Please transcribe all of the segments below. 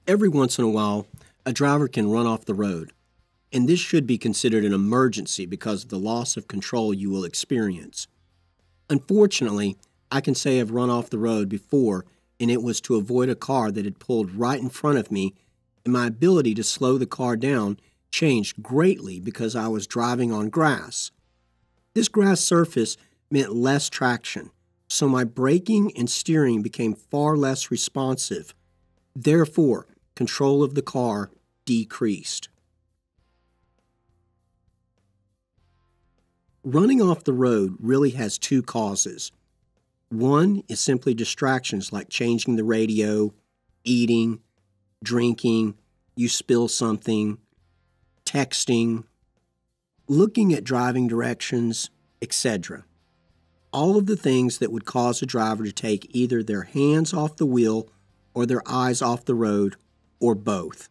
Every once in a while, a driver can run off the road, and this should be considered an emergency because of the loss of control you will experience. Unfortunately, I can say I've run off the road before, and it was to avoid a car that had pulled right in front of me, and my ability to slow the car down changed greatly because I was driving on grass. This grass surface meant less traction, so my braking and steering became far less responsive. Therefore, control of the car decreased. Running off the road really has two causes. One is simply distractions like changing the radio, eating, drinking, you spill something, texting, looking at driving directions, etc. All of the things that would cause a driver to take either their hands off the wheel or their eyes off the road, or both.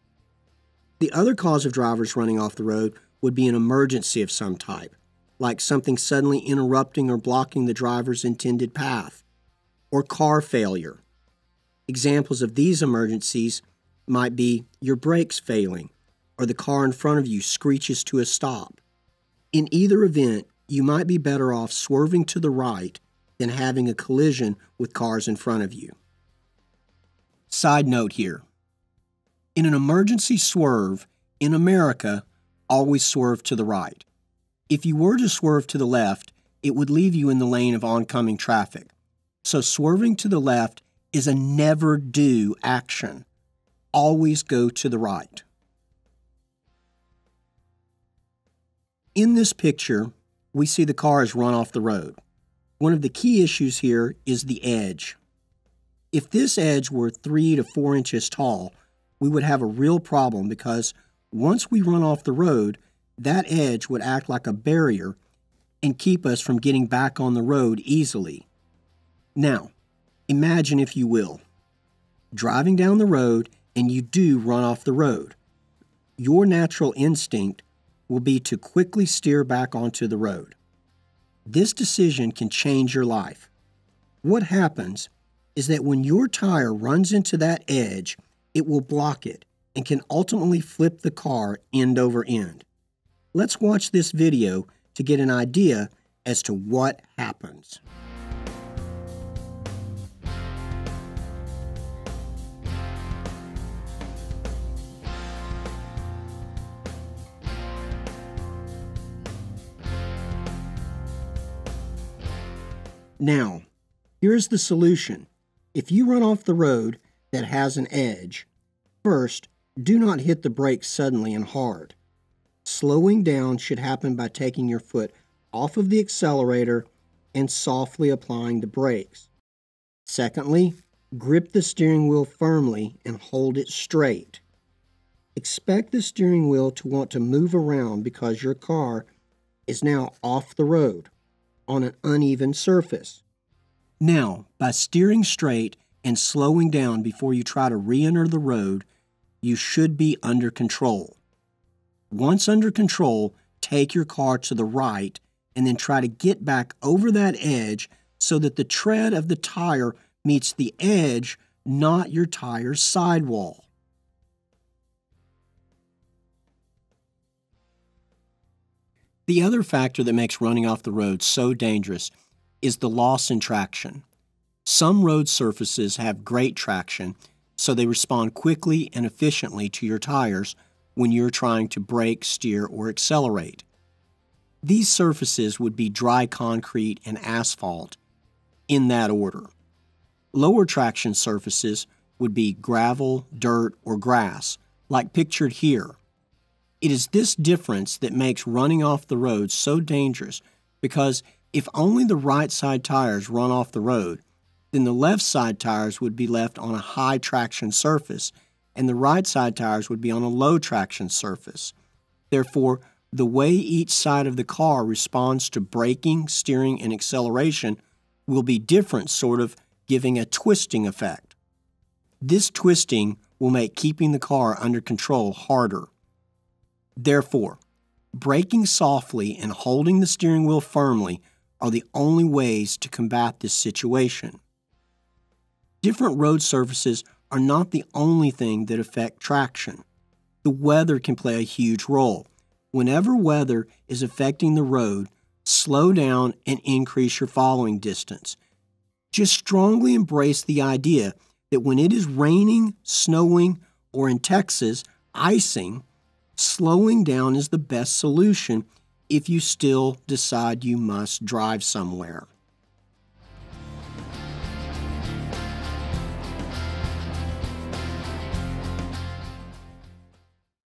The other cause of drivers running off the road would be an emergency of some type, like something suddenly interrupting or blocking the driver's intended path, or car failure. Examples of these emergencies might be your brakes failing, or the car in front of you screeches to a stop. In either event, you might be better off swerving to the right than having a collision with cars in front of you. Side note here. In an emergency swerve, in America, always swerve to the right. If you were to swerve to the left, it would leave you in the lane of oncoming traffic. So swerving to the left is a never-do action. Always go to the right. In this picture, we see the car has run off the road. One of the key issues here is the edge. If this edge were 3 to 4 inches tall, we would have a real problem because once we run off the road, that edge would act like a barrier and keep us from getting back on the road easily. Now, imagine, if you will, driving down the road and you do run off the road. Your natural instinct will be to quickly steer back onto the road. This decision can change your life. What happens is that when your tire runs into that edge, it will block it and can ultimately flip the car end over end. Let's watch this video to get an idea as to what happens. Now, here's the solution. If you run off the road that has an edge, first, do not hit the brakes suddenly and hard. Slowing down should happen by taking your foot off of the accelerator and softly applying the brakes. Secondly, grip the steering wheel firmly and hold it straight. Expect the steering wheel to want to move around because your car is now off the road on an uneven surface. Now, by steering straight and slowing down before you try to re-enter the road, you should be under control. Once under control, take your car to the right and then try to get back over that edge so that the tread of the tire meets the edge, not your tire's sidewall. The other factor that makes running off the road so dangerous is the loss in traction. Some road surfaces have great traction, so they respond quickly and efficiently to your tires when you're trying to brake, steer, or accelerate. These surfaces would be dry concrete and asphalt, in that order. Lower traction surfaces would be gravel, dirt, or grass, like pictured here. It is this difference that makes running off the road so dangerous, because if only the right side tires run off the road, then the left side tires would be left on a high traction surface, and the right side tires would be on a low traction surface. Therefore, the way each side of the car responds to braking, steering, and acceleration will be different, sort of giving a twisting effect. This twisting will make keeping the car under control harder. Therefore, braking softly and holding the steering wheel firmly are the only ways to combat this situation. Different road surfaces are not the only thing that affect traction. The weather can play a huge role. Whenever weather is affecting the road, slow down and increase your following distance. Just strongly embrace the idea that when it is raining, snowing, or in Texas, icing, slowing down is the best solution if you still decide you must drive somewhere.